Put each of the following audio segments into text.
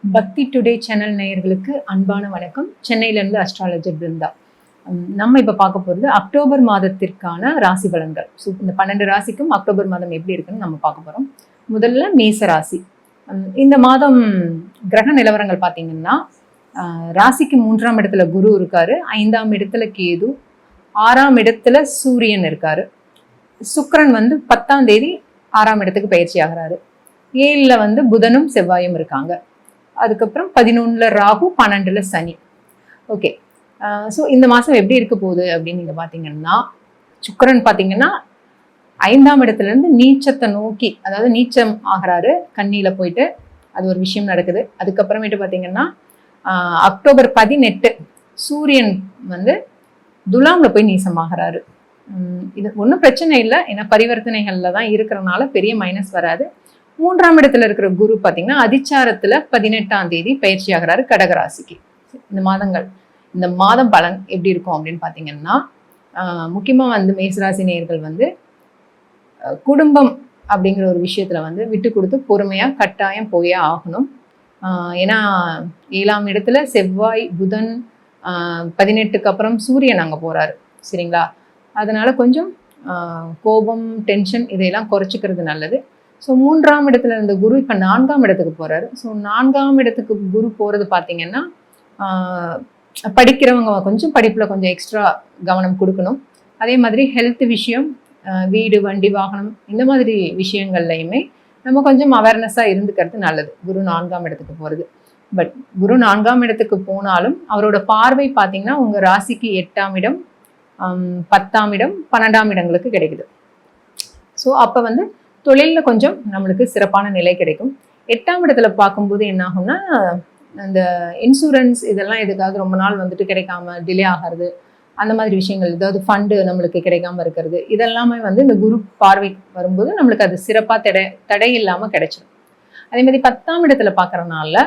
பக்தி today channel நேயர்களுக்கு அன்பான வணக்கம். சென்னையிலேருந்து அஸ்ட்ராலஜர் பிருந்தா. நம்ம இப்போ பார்க்க போகிறது அக்டோபர் மாதத்திற்கான ராசி பலன்கள். ஸோ இந்த 12 ராசிக்கும் அக்டோபர் மாதம் எப்படி இருக்குன்னு நம்ம பார்க்க போகிறோம். முதல்ல மேச ராசி. இந்த மாதம் கிரக நிலவரங்கள் பார்த்தீங்கன்னா, ராசிக்கு 3ஆம் இடத்துல குரு இருக்காரு, 5ஆம் இடத்துல கேது, 6ஆம் இடத்துல சூரியன் இருக்காரு. சுக்கிரன் 10ஆம் தேதி 6ஆம் இடத்துக்கு பயிற்சி ஆகிறாரு. 7ல் புதனும் செவ்வாயும் இருக்காங்க. அதுக்கப்புறம் 11ல் ராகு, 12ல் சனி. ஓகே, ஸோ இந்த மாதம் எப்படி இருக்க போகுது அப்படின்னு நீங்கள் பார்த்தீங்கன்னா, சுக்கிரன் பார்த்தீங்கன்னா 5ஆம் இடத்துலேருந்து நீச்சத்தை நோக்கி, அதாவது நீச்சம் ஆகிறாரு, கன்னியில் போயிட்டு அது ஒரு விஷயம் நடக்குது. அதுக்கப்புறமேட்டு பார்த்தீங்கன்னா அக்டோபர் 18 சூரியன் துலாமில் போய் நீசமாகிறாரு. இது ஒன்றும் பிரச்சனை இல்லை, ஏன்னா பரிவர்த்தனைகளில் தான் இருக்கிறனால பெரிய மைனஸ் வராது. 3ஆம் இடத்துல இருக்கிற குரு பார்த்தீங்கன்னா அதிச்சாரத்தில் 18ஆம் தேதி பயிற்சி ஆகிறாரு கடகராசிக்கு. இந்த மாதம் பலன் எப்படி இருக்கும் அப்படின்னு பார்த்தீங்கன்னா, முக்கியமாக மேசராசி நேயர்கள் குடும்பம் அப்படிங்கிற ஒரு விஷயத்துல விட்டு கொடுத்து பொறுமையாக கட்டாயம் போயே ஆகணும். ஏன்னா 7ஆம் இடத்துல செவ்வாய், புதன், 18க்கு அப்புறம் சூரியன் அங்கே போகிறாரு, சரிங்களா? அதனால கொஞ்சம் கோபம், டென்ஷன் இதையெல்லாம் குறைச்சிக்கிறது நல்லது. ஸோ 3ஆம் இடத்துல இருந்த குரு இப்போ 4ஆம் இடத்துக்கு போகிறாரு. ஸோ 4ஆம் இடத்துக்கு குரு போகிறது பார்த்தீங்கன்னா, படிக்கிறவங்க கொஞ்சம் படிப்பில் கொஞ்சம் எக்ஸ்ட்ரா கவனம் கொடுக்கணும். அதே மாதிரி ஹெல்த் விஷயம், வீடு, வண்டி, வாகனம் இந்த மாதிரி விஷயங்கள்லையுமே நம்ம கொஞ்சம் அவேர்னஸாக இருந்துக்கிறது நல்லது, குரு 4ஆம் இடத்துக்கு போகிறது. பட் குரு 4ஆம் இடத்துக்கு போனாலும் அவரோட பார்வை பார்த்தீங்கன்னா உங்கள் ராசிக்கு 8ஆம் இடம், 10ஆம் இடம், 12ஆம் இடங்களுக்கு கிடைக்குது. ஸோ அப்போ தொழிலில் கொஞ்சம் நம்மளுக்கு சிறப்பான நிலை கிடைக்கும். 8ஆம் இடத்துல பார்க்கும்போது என்ன ஆகும்னா, அந்த இன்சூரன்ஸ் இதெல்லாம் எதுக்காவது ரொம்ப நாள் கிடைக்காம டிலே ஆகிறது, அந்த மாதிரி விஷயங்கள், ஏதாவது ஃபண்டு நம்மளுக்கு கிடைக்காம இருக்கிறது, இதெல்லாமே இந்த குரு பார்வை வரும்போது நம்மளுக்கு அது சிறப்பாக தடை இல்லாமல் கிடைச்சிடும். அதே மாதிரி 10ஆம் இடத்துல பார்க்குறனால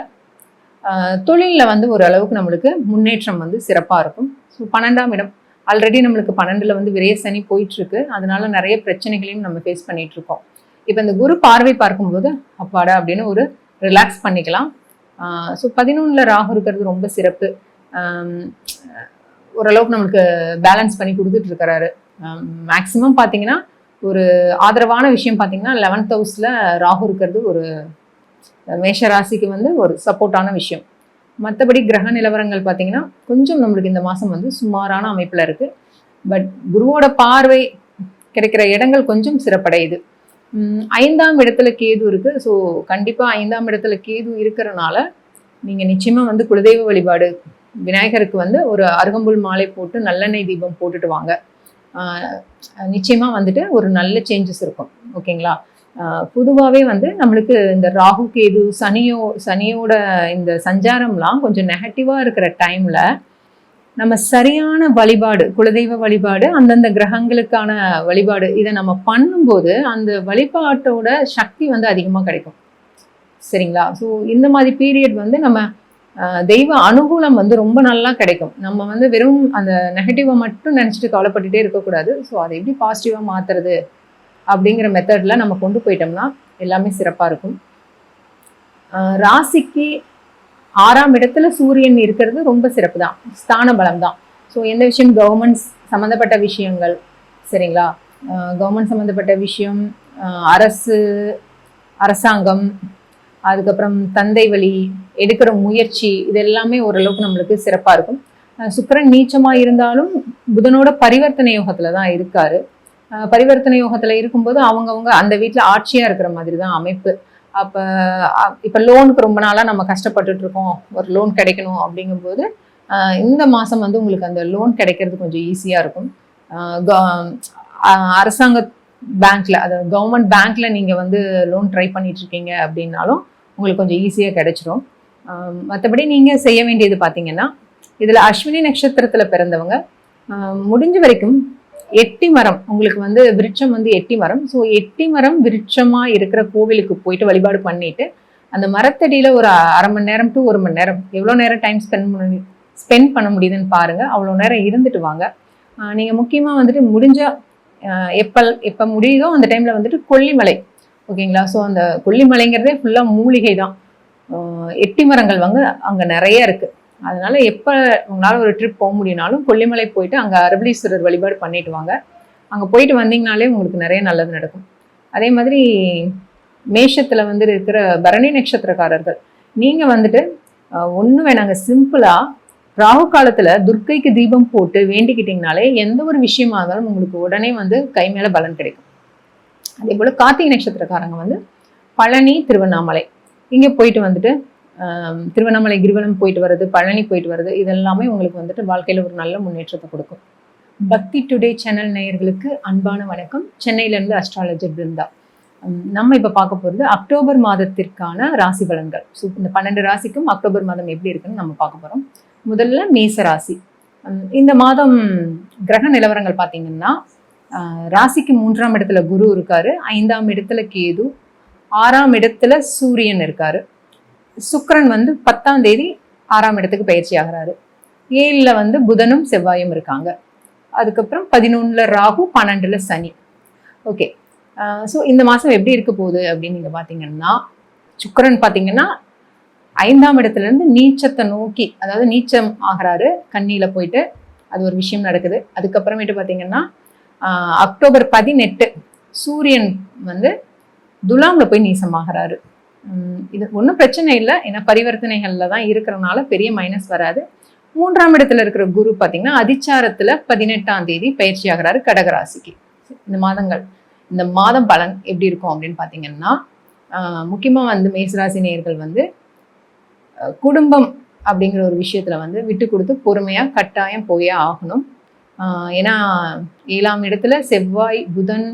தொழிலில் ஓரளவுக்கு நம்மளுக்கு முன்னேற்றம் சிறப்பாக இருக்கும். ஸோ 12ஆம் இடம் ஆல்ரெடி நம்மளுக்கு 12ல் விரய சனி போயிட்டுருக்கு, அதனால நிறைய பிரச்சனைகளையும் நம்ம ஃபேஸ் பண்ணிட்டு இருக்கோம். இப்போ இந்த குரு பார்வை பார்க்கும்போது அப்பாடா அப்படின்னு ஒரு ரிலாக்ஸ் பண்ணிக்கலாம். ஸோ 11ல் ராகு இருக்கிறது ரொம்ப சிறப்பு. ஓரளவுக்கு நம்மளுக்கு பேலன்ஸ் பண்ணி கொடுத்துட்டு இருக்கிறாரு. மேக்சிமம் பார்த்தீங்கன்னா ஒரு ஆதரவான விஷயம் பார்த்தீங்கன்னா 11th ஹவுஸில் ராகு இருக்கிறது ஒரு மேஷ ராசிக்கு ஒரு சப்போர்ட்டான விஷயம். மற்றபடி கிரக நிலவரங்கள் பார்த்தீங்கன்னா கொஞ்சம் நம்மளுக்கு இந்த மாதம் சுமாரான அமைப்பில் இருக்குது. பட் குருவோட பார்வை கிடைக்கிற இடங்கள் கொஞ்சம் சிறப்படையுது. 5ஆம் இடத்துல கேது இருக்குது. ஸோ கண்டிப்பாக 5ஆம் இடத்துல கேது இருக்கிறனால நீங்கள் நிச்சயமாக குலதெய்வ வழிபாடு, விநாயகருக்கு ஒரு அருகம்புல் மாலை போட்டு நல்லெண்ணெய் தீபம் போட்டுட்டு வாங்க. நிச்சயமாக ஒரு நல்ல சேஞ்சஸ் இருக்கும், ஓகேங்களா? பொதுவாகவே நம்மளுக்கு இந்த ராகு, கேது, சனியோட இந்த சஞ்சாரம்லாம் கொஞ்சம் நெகட்டிவாக இருக்கிற டைமில் நம்ம சரியான வழிபாடு, குலதெய்வ வழிபாடு, அந்தந்த கிரகங்களுக்கான வழிபாடு, இதை நம்ம பண்ணும்போது அந்த வழிபாட்டோட சக்தி அதிகமாக கிடைக்கும், சரிங்களா? ஸோ இந்த மாதிரி பீரியட் நம்ம தெய்வ அனுகூலம் ரொம்ப நல்லா கிடைக்கும். நம்ம வெறும் அந்த நெகட்டிவை மட்டும் நினச்சிட்டு கவலைப்பட்டுட்டே இருக்கக்கூடாது. ஸோ அதை எப்படி பாசிட்டிவாக மாற்றுறது அப்படிங்கிற மெத்தடில் நம்ம கொண்டு போயிட்டோம்னா எல்லாமே சிறப்பாக இருக்கும். ராசிக்கு 6ஆம் இடத்துல சூரியன் இருக்கிறது ரொம்ப சிறப்பு தான், ஸ்தான பலம் தான். ஸோ எந்த விஷயம், கவர்மெண்ட் சம்மந்தப்பட்ட விஷயங்கள், சரிங்களா? கவர்மெண்ட் சம்மந்தப்பட்ட விஷயம், அரசாங்கம், அதுக்கப்புறம் தந்தை வழி எடுக்கிற முயற்சி, இது எல்லாமே ஓரளவுக்கு நம்மளுக்கு சிறப்பாக இருக்கும். சுக்கிரன் நீச்சமாக இருந்தாலும் புதனோட பரிவர்த்தனை யோகத்தில் தான் இருக்காரு. பரிவர்த்தனை யோகத்தில் இருக்கும்போது அவங்கவுங்க அந்த வீட்டில் ஆட்சியாக இருக்கிற மாதிரி தான் அமைப்பு. அப்போ இப்போ லோனுக்கு ரொம்ப நாளாக நம்ம கஷ்டப்பட்டுட்டு இருக்கோம், ஒரு லோன் கிடைக்கணும் அப்படிங்கும்போது இந்த மாதம் உங்களுக்கு அந்த லோன் கிடைக்கிறது கொஞ்சம் ஈஸியாக இருக்கும். அரசாங்க பேங்க்ல, அதாவது கவர்மெண்ட் பேங்க்ல நீங்கள் லோன் ட்ரை பண்ணிட்டு இருக்கீங்க அப்படின்னாலும் உங்களுக்கு கொஞ்சம் ஈஸியாக கிடைச்சிரும். மற்றபடி நீங்கள் செய்ய வேண்டியது பார்த்தீங்கன்னா, இதில் அஸ்வினி நட்சத்திரத்தில் பிறந்தவங்க முடிஞ்ச வரைக்கும் எட்டி மரம், உங்களுக்கு விருட்சம் எட்டி மரம். ஸோ எட்டி மரம் விருட்சமாக இருக்கிற கோவிலுக்கு போயிட்டு வழிபாடு பண்ணிட்டு அந்த மரத்தடியில் ஒரு அரை மணி நேரம் டு 1 மணி நேரம், எவ்வளோ நேரம் டைம் ஸ்பெண்ட் பண்ண முடியுதுன்னு பாருங்கள். அவ்வளோ நேரம் இருந்துட்டு வாங்க. நீங்கள் முக்கியமாக முடிஞ்சால் எப்போ முடியுதோ அந்த டைமில் கொல்லிமலை, ஓகேங்களா? ஸோ அந்த கொல்லிமலைங்கிறதே ஃபுல்லாக மூலிகை தான். எட்டி மரங்கள் வந்து அங்கே நிறைய இருக்கு. அதனால எப்போ உங்களால் ஒரு ட்ரிப் போக முடியும்னாலும் கொல்லிமலை போயிட்டு அங்கே அரபலீஸ்வரர் வழிபாடு பண்ணிட்டு வாங்க. அங்கே போயிட்டு வந்தீங்கனாலே உங்களுக்கு நிறைய நல்லது நடக்கும். அதே மாதிரி மேஷத்தில் வந்து இருக்கிற பரணி நட்சத்திரக்காரர்கள் நீங்கள் வந்துட்டு ஒன்றும் வேணாங்க, சிம்பிளாக ராகு காலத்தில் துர்க்கைக்கு தீபம் போட்டு வேண்டிக்கிட்டிங்கனாலே எந்த ஒரு விஷயமா இருந்தாலும் உங்களுக்கு உடனே வந்து கை மேலே பலன் கிடைக்கும். அதே போல் கார்த்திகை நட்சத்திரக்காரங்க வந்து பழனி, திருவண்ணாமலை இங்கே போயிட்டு வந்துட்டு திருவண்ணாமலை கிரிவலம் போயிட்டு வர்றது, பழனி போயிட்டு வர்றது, இதெல்லாமே உங்களுக்கு வந்துட்டு வாழ்க்கையில் ஒரு நல்ல முன்னேற்றத்தை கொடுக்கும். பக்தி டுடே சேனல் நேயர்களுக்கு அன்பான வணக்கம். சென்னையிலேருந்து அஸ்ட்ராலஜர் பிருந்தா. நம்ம இப்போ பார்க்க போகிறது அக்டோபர் மாதத்திற்கான ராசி பலன்கள். ஸோ இந்த 12 ராசிக்கும் அக்டோபர் மாதம் எப்படி இருக்குன்னு நம்ம பார்க்க போகிறோம். முதல்ல மேச ராசி. இந்த மாதம் கிரக நிலவரங்கள் பார்த்தீங்கன்னா ராசிக்கு 3ஆம் இடத்துல குரு இருக்காரு, 5ஆம் இடத்துல கேது, 6ஆம் இடத்துல சூரியன் இருக்காரு. சுக்கிரன் வந்து 10ஆம் தேதி 6ஆம் இடத்துக்கு பயிற்சி ஆகிறாரு. 7ல் வந்து புதனும் செவ்வாயும் இருக்காங்க. அதுக்கப்புறம் 11ல் ராகு, 12ல் சனி. ஓகே, ஸோ இந்த மாதம் எப்படி இருக்க போகுது அப்படின்னு நீங்கள் பார்த்தீங்கன்னா, சுக்கிரன் பார்த்தீங்கன்னா 5ஆம் இடத்துலேருந்து நீச்சத்தை நோக்கி, அதாவது நீச்சம் ஆகிறாரு, கன்னியில் போயிட்டு அது ஒரு விஷயம் நடக்குது. அதுக்கப்புறமேட்டு பார்த்தீங்கன்னா அக்டோபர் 18 சூரியன் வந்து துலாமில் போய் நீசமாகிறாரு. இது ஒன்றும் பிரச்சனை இல்லை, ஏன்னா பரிவர்த்தனைகளில் தான் இருக்கிறனால பெரிய மைனஸ் வராது. 3ஆம் இடத்துல இருக்கிற குரு பார்த்தீங்கன்னா அதிச்சாரத்தில் 18ஆம் தேதி பயிற்சி ஆகிறாரு கடகராசிக்கு. இந்த மாதம் பலன் எப்படி இருக்கும் அப்படின்னு பார்த்தீங்கன்னா, முக்கியமாக வந்து மேசராசி நேயர்கள் வந்து குடும்பம் அப்படிங்கிற ஒரு விஷயத்துல வந்து விட்டு கொடுத்து பொறுமையாக கட்டாயம் போயே ஆகணும். ஏன்னா 7ஆம் இடத்துல செவ்வாய், புதன்,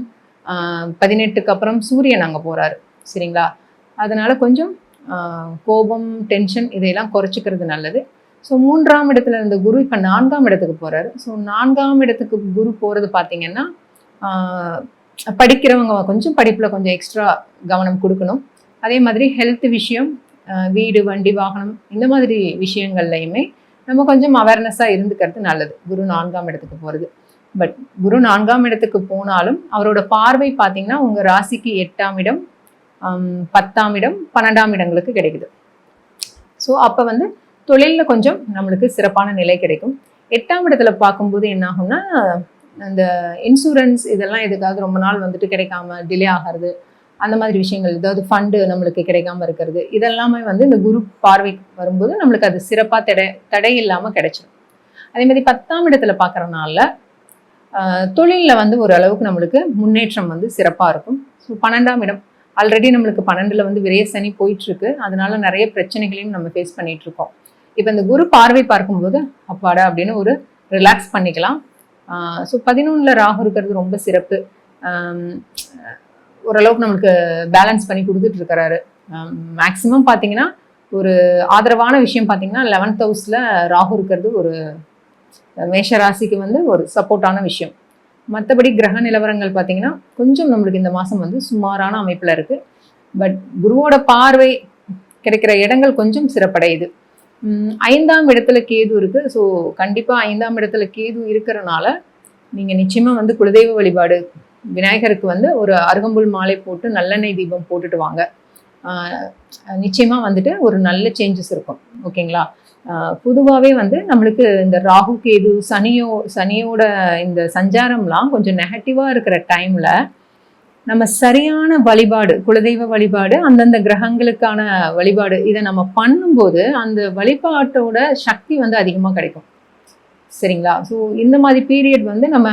18க்கு அப்புறம் சூரியன் அங்கே போகிறாரு, சரிங்களா? அதனால கொஞ்சம் கோபம், டென்ஷன் இதையெல்லாம் குறைச்சிக்கிறது நல்லது. ஸோ 3ஆம் இடத்துல இருந்த குரு இப்போ 4ஆம் இடத்துக்கு போகிறாரு. ஸோ 4ஆம் இடத்துக்கு குரு போகிறது பார்த்தீங்கன்னா படிக்கிறவங்க கொஞ்சம் படிப்பில் கொஞ்சம் எக்ஸ்ட்ரா கவனம் கொடுக்கணும். அதே மாதிரி ஹெல்த் விஷயம், வீடு, வண்டி, வாகனம் இந்த மாதிரி விஷயங்கள்லையுமே நம்ம கொஞ்சம் அவேர்னஸாக இருந்துக்கிறது நல்லது குரு 4ஆம் இடத்துக்கு போகிறது. பட் குரு 4ஆம் இடத்துக்கு போனாலும் அவரோட பார்வை பார்த்தீங்கன்னா உங்கள் ராசிக்கு 8ஆம் இடம், 10ஆம் இடம், 12ஆம் இடங்களுக்கு கிடைக்குது. ஸோ அப்போ வந்து தொழிலில் கொஞ்சம் நம்மளுக்கு சிறப்பான நிலை கிடைக்கும். 8ஆம் இடத்துல பார்க்கும்போது என்ன ஆகும்னா, இந்த இன்சூரன்ஸ் இதெல்லாம் எதுக்காவது ரொம்ப நாள் வந்துட்டு கிடைக்காம டிலே ஆகிறது, அந்த மாதிரி விஷயங்கள், ஏதாவது ஃபண்டு நம்மளுக்கு கிடைக்காம இருக்கிறது, இதெல்லாமே வந்து இந்த குரு பார்வைக்கு வரும்போது நம்மளுக்கு அது சிறப்பாக தடை இல்லாமல் கிடைச்சிடும். அதே மாதிரி 10ஆம் இடத்துல பார்க்குறனால தொழிலில் வந்து ஓரளவுக்கு நம்மளுக்கு முன்னேற்றம் வந்து சிறப்பாக இருக்கும். ஸோ 12ஆம் இடம் ஆல்ரெடி நம்மளுக்கு 12ல் வந்து விரைய சனி போயிட்டுருக்கு, அதனால நிறைய பிரச்சனைகளையும் நம்ம ஃபேஸ் பண்ணிட்டு இருக்கோம். இப்போ இந்த குரு பார்வை பார்க்கும்போது அப்பாடா அப்படின்னு ஒரு ரிலாக்ஸ் பண்ணிக்கலாம். ஸோ 11ல் ராகு இருக்கிறது ரொம்ப சிறப்பு. ஓரளவுக்கு நம்மளுக்கு பேலன்ஸ் பண்ணி கொடுத்துட்டு இருக்கிறாரு. மேக்சிமம் பார்த்தீங்கன்னா ஒரு ஆதரவான விஷயம் பார்த்தீங்கன்னா 11th ஹவுஸில் ராகு இருக்கிறது ஒரு மேஷராசிக்கு வந்து ஒரு சப்போர்ட்டான விஷயம். மற்றபடி கிரக நிலவரங்கள் பார்த்தீங்கன்னா கொஞ்சம் நம்மளுக்கு இந்த மாதம் வந்து சுமாரான அமைப்பில் இருக்குது. பட் குருவோட பார்வை கிடைக்கிற இடங்கள் கொஞ்சம் சிறப்படையுது. 5ஆம் இடத்துல கேது இருக்குது. ஸோ கண்டிப்பாக 5ஆம் இடத்துல கேது இருக்கிறனால நீங்கள் நிச்சயமாக வந்து குலதெய்வ வழிபாடு, விநாயகருக்கு வந்து ஒரு அருகம்புல் மாலை போட்டு நல்லெண்ணெய் தீபம் போட்டுட்டு வாங்க. நிச்சயமாக வந்துட்டு ஒரு நல்ல சேஞ்சஸ் இருக்கும். ஓகேங்களா? பொதுவாகவே வந்து நம்மளுக்கு இந்த ராகு, கேது, சனியோட இந்த சஞ்சாரம்லாம் கொஞ்சம் நெகட்டிவாக இருக்கிற டைமில் நம்ம சரியான வழிபாடு, குலதெய்வ வழிபாடு, அந்தந்த கிரகங்களுக்கான வழிபாடு, இதை நம்ம பண்ணும்போது அந்த வழிபாட்டோட சக்தி வந்து அதிகமாக கிடைக்கும், சரிங்களா? ஸோ இந்த மாதிரி பீரியட் வந்து நம்ம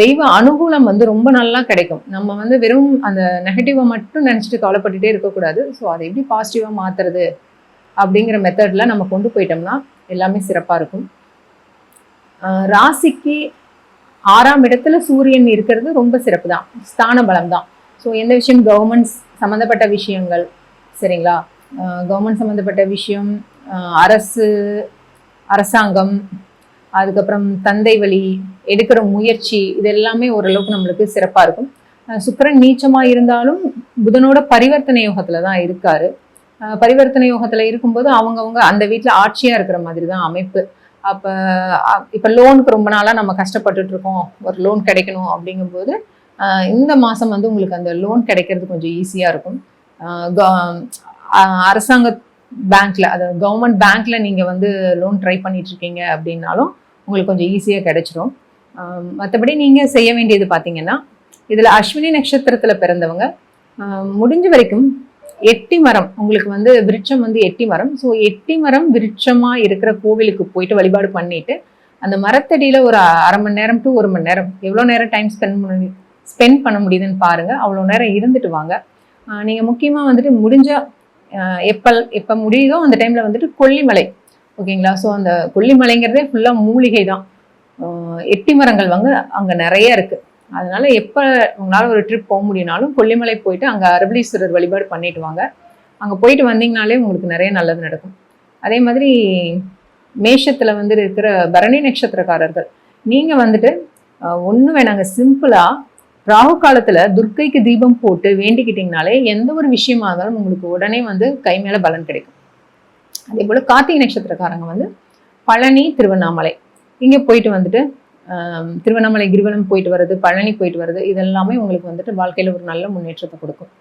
தெய்வ அனுகூலம் வந்து ரொம்ப நல்லா கிடைக்கும். நம்ம வந்து வெறும் அந்த நெகட்டிவை மட்டும் நினச்சிட்டு கவலைப்பட்டுட்டே இருக்கக்கூடாது. ஸோ அதை எப்படி பாசிட்டிவாக மாற்றுறது அப்படிங்கிற மெத்தடில் நம்ம கொண்டு போயிட்டோம்னா எல்லாமே சிறப்பாக இருக்கும். ராசிக்கு 6ஆம் இடத்துல சூரியன் இருக்கிறது ரொம்ப சிறப்பு தான், ஸ்தான பலம் தான். ஸோ எந்த விஷயம் கவர்மெண்ட்ஸ் சம்மந்தப்பட்ட விஷயங்கள், சரிங்களா? கவர்மெண்ட் சம்மந்தப்பட்ட விஷயம், அரசாங்கம், அதுக்கப்புறம் தந்தை வழி எடுக்கிற முயற்சி, இது எல்லாமே ஓரளவுக்கு நம்மளுக்கு சிறப்பாக இருக்கும். சுக்கிரன் நீச்சமாக இருந்தாலும் புதனோட பரிவர்த்தனை யோகத்தில் தான் இருக்காரு. பரிவர்த்தனை யோகத்தில் இருக்கும்போது அவங்கவுங்க அந்த வீட்டில் ஆட்சியாக இருக்கிற மாதிரி தான் அமைப்பு. அப்போ இப்போ லோனுக்கு ரொம்ப நாளாக நம்ம கஷ்டப்பட்டுட்டு இருக்கோம், ஒரு லோன் கிடைக்கணும் அப்படிங்கும்போது இந்த மாதம் வந்து உங்களுக்கு அந்த லோன் கிடைக்கிறது கொஞ்சம் ஈஸியாக இருக்கும். அரசாங்க பேங்க்ல, அதாவது கவர்மெண்ட் பேங்க்ல நீங்க வந்து லோன் ட்ரை பண்ணிட்டு இருக்கீங்க அப்படின்னாலும் உங்களுக்கு கொஞ்சம் ஈஸியாக கிடைச்சிடும். மற்றபடி நீங்க செய்ய வேண்டியது பார்த்தீங்கன்னா, இதுல அஸ்வினி நட்சத்திரத்துல பிறந்தவங்க முடிஞ்ச வரைக்கும் எட்டி மரம், உங்களுக்கு வந்து விருட்சம் வந்து எட்டி மரம், ஸோ எட்டி மரம் விருட்சமா இருக்கிற கோவிலுக்கு போயிட்டு வழிபாடு பண்ணிட்டு அந்த மரத்தடியில ஒரு 1/2 மணி நேரம் டு 1 மணி நேரம், எவ்வளோ நேரம் டைம் ஸ்பெண்ட் பண்ண முடியுதுன்னு பாருங்க. அவ்வளோ நேரம் இருந்துட்டு வாங்க. நீங்க முக்கியமா வந்துட்டு முடிஞ்சா எப்ப முடியுதோ அந்த டைம்ல வந்துட்டு கொல்லிமலை, ஓகேங்களா? ஸோ அந்த கொல்லிமலைங்கிறதே ஃபுல்லா மூலிகை தான். எட்டி மரங்கள் வந்து அங்க நிறைய இருக்கு. அதனால எப்ப உங்களால ஒரு ட்ரிப் போக முடியும்னாலும் கொல்லிமலை போயிட்டு அங்க அரபலீஸ்வரர் வழிபாடு பண்ணிட்டு வாங்க. அங்க போயிட்டு வந்தீங்கனாலே உங்களுக்கு நிறைய நல்லது நடக்கும். அதே மாதிரி மேஷத்துல வந்து இருக்கிற பரணி நட்சத்திரக்காரர்கள், நீங்க வந்துட்டு ஒண்ணு வேணாங்க, சிம்பிளா ராகு காலத்துல துர்க்கைக்கு தீபம் போட்டு வேண்டிக்கிட்டீங்கனாலே எந்த ஒரு விஷயமா இருந்தாலும் உங்களுக்கு உடனே வந்து கை மேல பலன் கிடைக்கும். அதே போல கார்த்திகை நட்சத்திரக்காரங்க வந்து பழனி, திருவண்ணாமலை இங்க போயிட்டு வந்துட்டு திருவண்ணாமலை கிரிவலம் போயிட்டு வர்றது, பழனி போயிட்டு வர்றது, இதெல்லாமே உங்களுக்கு வந்துட்டு வாழ்க்கையில ஒரு நல்ல முன்னேற்றத்தை கொடுக்கும்.